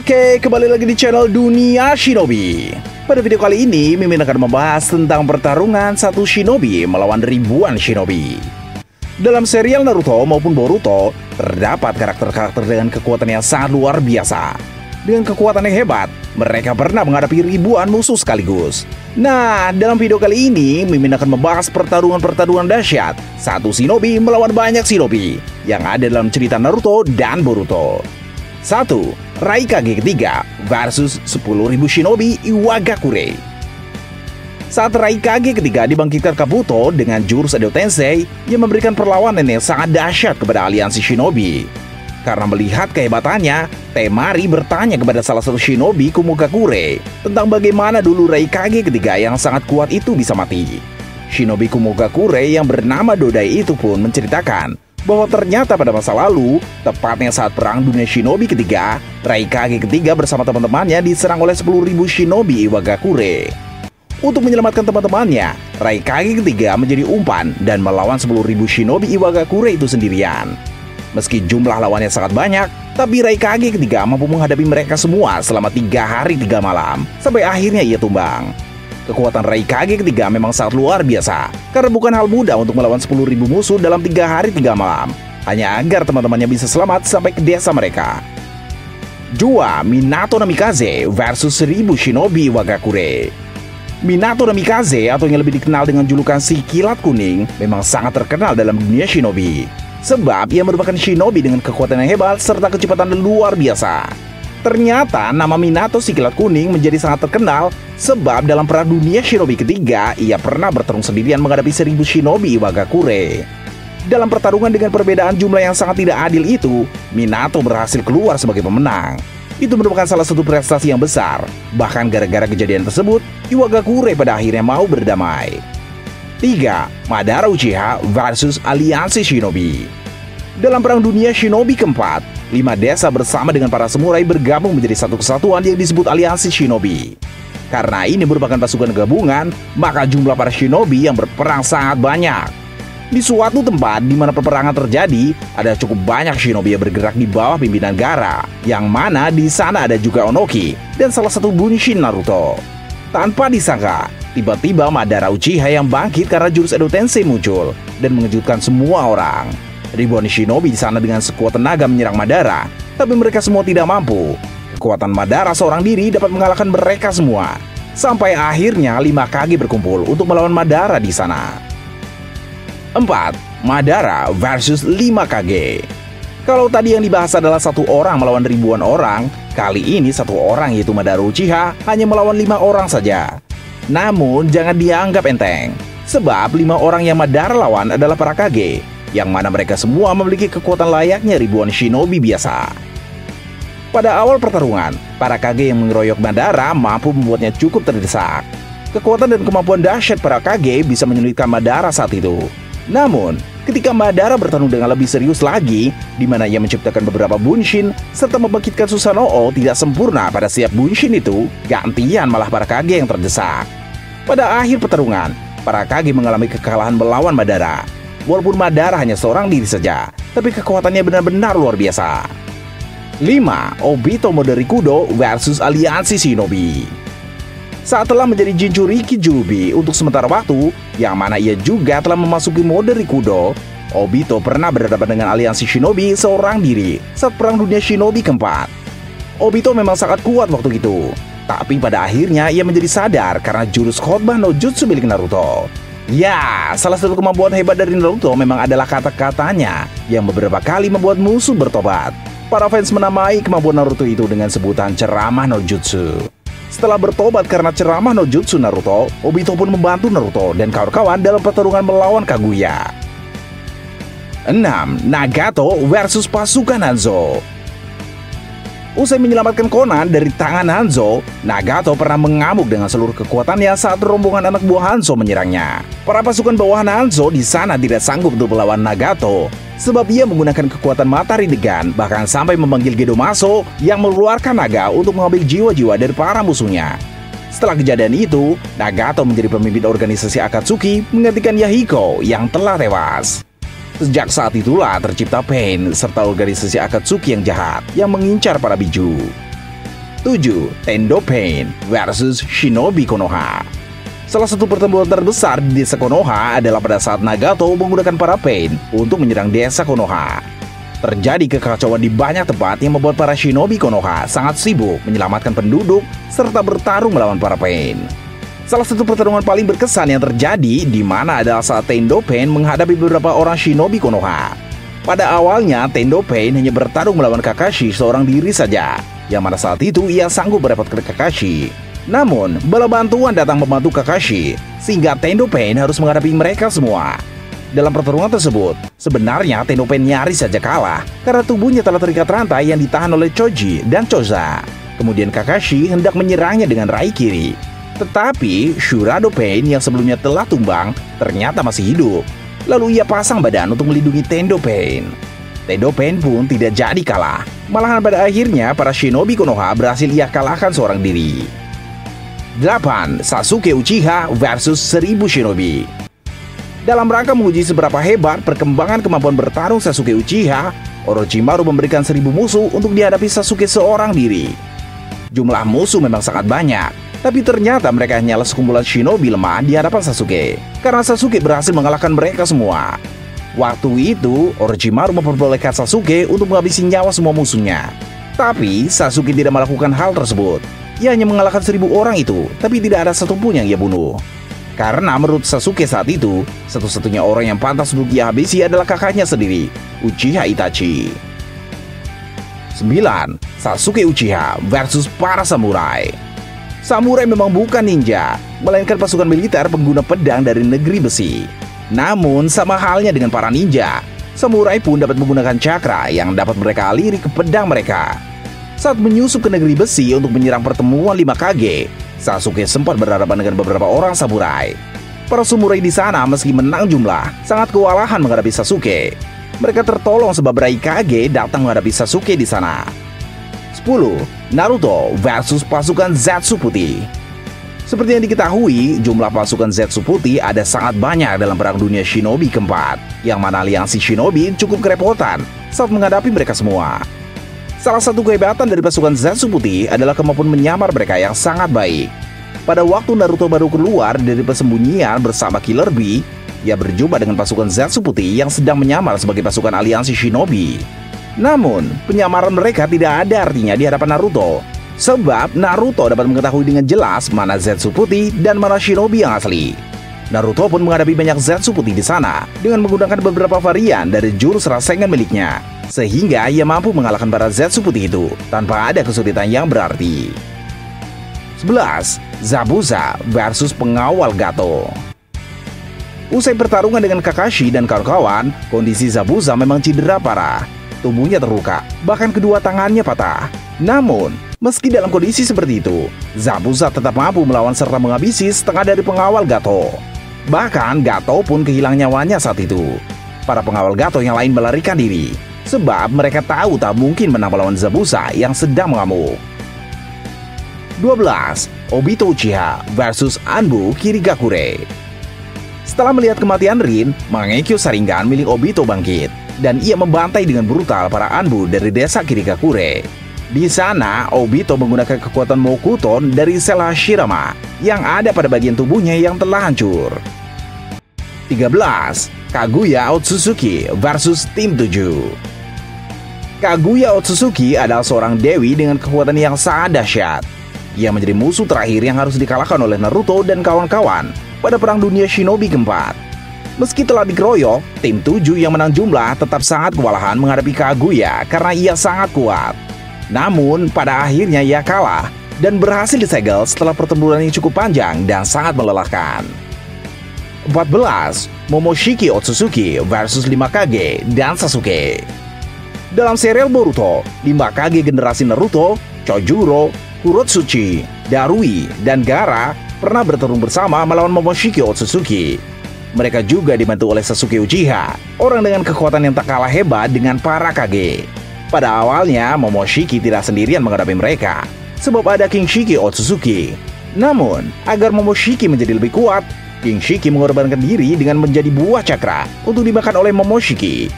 Oke, kembali lagi di channel Dunia Shinobi. Pada video kali ini, Mimin akan membahas tentang pertarungan satu shinobi melawan ribuan shinobi. Dalam serial Naruto maupun Boruto, terdapat karakter-karakter dengan kekuatan yang sangat luar biasa. Dengan kekuatan yang hebat, mereka pernah menghadapi ribuan musuh sekaligus. Nah, dalam video kali ini, Mimin akan membahas pertarungan-pertarungan dahsyat satu shinobi melawan banyak shinobi yang ada dalam cerita Naruto dan Boruto. 1. Raikage ketiga versus 10.000 shinobi Iwagakure. Saat Raikage ketiga dibangkitkan Kabuto dengan jurus Edo Tensei yang memberikan perlawanan yang sangat dahsyat kepada aliansi shinobi. Karena melihat kehebatannya, Temari bertanya kepada salah satu shinobi Kumogakure tentang bagaimana dulu Raikage ketiga yang sangat kuat itu bisa mati. Shinobi Kumogakure yang bernama Dodai itu pun menceritakan bahwa ternyata pada masa lalu, tepatnya saat perang dunia shinobi ketiga, Raikage ketiga bersama teman-temannya diserang oleh 10.000 shinobi Iwagakure. Untuk menyelamatkan teman-temannya, Raikage ketiga menjadi umpan dan melawan 10.000 shinobi Iwagakure itu sendirian. Meski jumlah lawannya sangat banyak, tapi Raikage ketiga mampu menghadapi mereka semua selama 3 hari 3 malam, sampai akhirnya ia tumbang. Kekuatan Raikage ketiga memang sangat luar biasa, karena bukan hal mudah untuk melawan 10.000 musuh dalam 3 hari 3 malam, hanya agar teman-temannya bisa selamat sampai ke desa mereka. 2. Minato Namikaze versus 1000 shinobi Iwagakure. Minato Namikaze atau yang lebih dikenal dengan julukan si kilat kuning memang sangat terkenal dalam dunia shinobi, sebab ia merupakan shinobi dengan kekuatan yang hebat serta kecepatan luar biasa. Ternyata nama Minato si kilat kuning menjadi sangat terkenal sebab dalam perang dunia shinobi ketiga ia pernah bertarung sendirian menghadapi 1000 shinobi Iwagakure. Dalam pertarungan dengan perbedaan jumlah yang sangat tidak adil itu, Minato berhasil keluar sebagai pemenang. Itu merupakan salah satu prestasi yang besar. Bahkan gara-gara kejadian tersebut, Iwagakure pada akhirnya mau berdamai. 3. Madara Uchiha versus aliansi shinobi. Dalam perang dunia shinobi keempat, 5 desa bersama dengan para samurai bergabung menjadi satu kesatuan yang disebut aliansi shinobi. Karena ini merupakan pasukan gabungan, maka jumlah para shinobi yang berperang sangat banyak. Di suatu tempat di mana peperangan terjadi, ada cukup banyak shinobi yang bergerak di bawah pimpinan Gaara, yang mana di sana ada juga Onoki dan salah satu bunshin Naruto. Tanpa disangka, tiba-tiba Madara Uchiha yang bangkit karena jurus Edo Tensei muncul dan mengejutkan semua orang. Ribuan shinobi di sana dengan sekuat tenaga menyerang Madara, tapi mereka semua tidak mampu. Kekuatan Madara seorang diri dapat mengalahkan mereka semua. Sampai akhirnya 5 Kage berkumpul untuk melawan Madara di sana. 4. Madara versus 5 Kage. Kalau tadi yang dibahas adalah satu orang melawan ribuan orang, kali ini satu orang yaitu Madara Uchiha hanya melawan 5 orang saja. Namun jangan dianggap enteng, sebab 5 orang yang Madara lawan adalah para Kage, yang mana mereka semua memiliki kekuatan layaknya ribuan shinobi biasa. Pada awal pertarungan, para Kage yang mengeroyok Madara mampu membuatnya cukup terdesak. Kekuatan dan kemampuan dahsyat para Kage bisa menyulitkan Madara saat itu. Namun, ketika Madara bertarung dengan lebih serius lagi, di mana ia menciptakan beberapa bunshin serta membangkitkan Susanoo tidak sempurna pada setiap bunshin itu, gantian malah para Kage yang terdesak. Pada akhir pertarungan, para Kage mengalami kekalahan melawan Madara. Walaupun Madara hanya seorang diri saja, tapi kekuatannya benar-benar luar biasa. 5. Obito Moderikudo versus aliansi shinobi. Saat telah menjadi Jinchuriki Julubi untuk sementara waktu, yang mana ia juga telah memasuki Moderikudo, Obito pernah berhadapan dengan aliansi shinobi seorang diri saat perang dunia shinobi keempat. Obito memang sangat kuat waktu itu, tapi pada akhirnya ia menjadi sadar karena jurus Khotbah no Jutsu milik Naruto. Ya, salah satu kemampuan hebat dari Naruto memang adalah kata-katanya yang beberapa kali membuat musuh bertobat. Para fans menamai kemampuan Naruto itu dengan sebutan ceramah no Jutsu. Setelah bertobat karena ceramah no Jutsu Naruto, Obito pun membantu Naruto dan kawan-kawan dalam pertarungan melawan Kaguya. 6. Nagato versus pasukan Hanzo. Usai menyelamatkan Konan dari tangan Hanzo, Nagato pernah mengamuk dengan seluruh kekuatannya saat rombongan anak buah Hanzo menyerangnya. Para pasukan bawahan Hanzo di sana tidak sanggup untuk melawan Nagato, sebab ia menggunakan kekuatan Matahari Degan, bahkan sampai memanggil Gedomaso yang mengeluarkan naga untuk mengambil jiwa-jiwa dari para musuhnya. Setelah kejadian itu, Nagato menjadi pemimpin organisasi Akatsuki menggantikan Yahiko yang telah tewas. Sejak saat itulah tercipta Pain serta organisasi Akatsuki yang jahat yang mengincar para biju. 7. Tendo Pain versus Shinobi Konoha. Salah satu pertempuran terbesar di desa Konoha adalah pada saat Nagato menggunakan para Pain untuk menyerang desa Konoha. Terjadi kekacauan di banyak tempat yang membuat para Shinobi Konoha sangat sibuk menyelamatkan penduduk serta bertarung melawan para Pain. Salah satu pertarungan paling berkesan yang terjadi di mana adalah saat Tendo Pain menghadapi beberapa orang Shinobi Konoha. Pada awalnya Tendo Pain hanya bertarung melawan Kakashi seorang diri saja, yang mana saat itu ia sanggup merepotkan Kakashi. Namun, bala bantuan datang membantu Kakashi, sehingga Tendo Pain harus menghadapi mereka semua. Dalam pertarungan tersebut, sebenarnya Tendo Pain nyaris saja kalah karena tubuhnya telah terikat rantai yang ditahan oleh Choji dan Choza. Kemudian Kakashi hendak menyerangnya dengan rai kiri. Tetapi, Shurado Pain yang sebelumnya telah tumbang ternyata masih hidup. Lalu ia pasang badan untuk melindungi Tendo Pain. Tendo Pain pun tidak jadi kalah. Malahan pada akhirnya para Shinobi Konoha berhasil ia kalahkan seorang diri. 8. Sasuke Uchiha versus 1000 Shinobi. Dalam rangka menguji seberapa hebat perkembangan kemampuan bertarung Sasuke Uchiha, Orochimaru memberikan 1000 musuh untuk dihadapi Sasuke seorang diri. Jumlah musuh memang sangat banyak, tapi ternyata mereka hanyalah sekumpulan Shinobi lemah di hadapan Sasuke, karena Sasuke berhasil mengalahkan mereka semua. Waktu itu, Orochimaru memperbolehkan Sasuke untuk menghabisi nyawa semua musuhnya. Tapi, Sasuke tidak melakukan hal tersebut. Ia hanya mengalahkan 1000 orang itu, tapi tidak ada satupun yang ia bunuh. Karena menurut Sasuke saat itu, satu-satunya orang yang pantas untuk ia habisi adalah kakaknya sendiri, Uchiha Itachi. 9. Sasuke Uchiha versus para samurai. Samurai memang bukan ninja, melainkan pasukan militer pengguna pedang dari negeri besi. Namun, sama halnya dengan para ninja, samurai pun dapat menggunakan cakra yang dapat mereka aliri ke pedang mereka. Saat menyusup ke negeri besi untuk menyerang pertemuan 5 Kage, Sasuke sempat berhadapan dengan beberapa orang samurai. Para samurai di sana meski menang jumlah, sangat kewalahan menghadapi Sasuke. Mereka tertolong sebab Rai Kage datang menghadapi Sasuke di sana. 10. Naruto versus pasukan Zetsu Putih. Seperti yang diketahui, jumlah pasukan Zetsu Putih ada sangat banyak dalam perang dunia Shinobi keempat, yang mana aliansi Shinobi cukup kerepotan saat menghadapi mereka semua. Salah satu kehebatan dari pasukan Zetsu Putih adalah kemampuan menyamar mereka yang sangat baik. Pada waktu Naruto baru keluar dari persembunyian bersama Killer Bee, ia berjumpa dengan pasukan Zetsu Putih yang sedang menyamar sebagai pasukan aliansi Shinobi. Namun, penyamaran mereka tidak ada artinya di hadapan Naruto, sebab Naruto dapat mengetahui dengan jelas mana Zetsu Putih dan mana Shinobi yang asli. Naruto pun menghadapi banyak Zetsu Putih di sana dengan menggunakan beberapa varian dari jurus Rasengan miliknya, sehingga ia mampu mengalahkan para Zetsu Putih itu tanpa ada kesulitan yang berarti. 11. Zabuza versus pengawal Gato. Usai pertarungan dengan Kakashi dan kawan-kawan, kondisi Zabuza memang cedera parah. Tubuhnya terluka, bahkan kedua tangannya patah. Namun, meski dalam kondisi seperti itu, Zabuza tetap mampu melawan serta menghabisi setengah dari pengawal Gato. Bahkan Gato pun kehilangan nyawanya saat itu. Para pengawal Gato yang lain melarikan diri, sebab mereka tahu tak mungkin menang melawan Zabuza yang sedang mengamuk. 12. Obito Uchiha versus Anbu Kirigakure. Setelah melihat kematian Rin, Mangekyo Sharingan milik Obito bangkit, dan ia membantai dengan brutal para Anbu dari desa Kirigakure. Di sana, Obito menggunakan kekuatan Mokuton dari sel Hashirama yang ada pada bagian tubuhnya yang telah hancur. 13. Kaguya Otsutsuki versus Tim 7. Kaguya Otsutsuki adalah seorang dewi dengan kekuatan yang sangat dahsyat. Ia menjadi musuh terakhir yang harus dikalahkan oleh Naruto dan kawan-kawan pada perang dunia Shinobi keempat. Meski telah dikeroyok, Tim 7 yang menang jumlah tetap sangat kewalahan menghadapi Kaguya karena ia sangat kuat. Namun, pada akhirnya ia kalah dan berhasil disegel setelah pertempuran yang cukup panjang dan sangat melelahkan. 14. Momoshiki Otsutsuki versus 5 Kage dan Sasuke. Dalam serial Boruto, 5 Kage generasi Naruto, Chojuro, Kurotsuchi, Darui, dan Gaara pernah bertarung bersama melawan Momoshiki Otsutsuki. Mereka juga dibantu oleh Sasuke Uchiha, orang dengan kekuatan yang tak kalah hebat dengan para Kage. Pada awalnya, Momoshiki tidak sendirian menghadapi mereka, sebab ada King Shiki Otsutsuki. Namun, agar Momoshiki menjadi lebih kuat, King Shiki mengorbankan diri dengan menjadi buah cakra untuk dimakan oleh Momoshiki.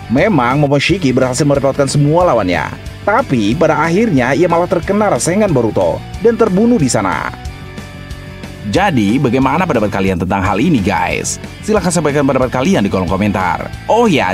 Memang Momoshiki berhasil merepotkan semua lawannya, Tapi pada akhirnya ia malah terkena rasengan Boruto dan terbunuh di sana. Jadi, bagaimana pendapat kalian tentang hal ini, guys? Silahkan sampaikan pendapat kalian di kolom komentar. Oh ya.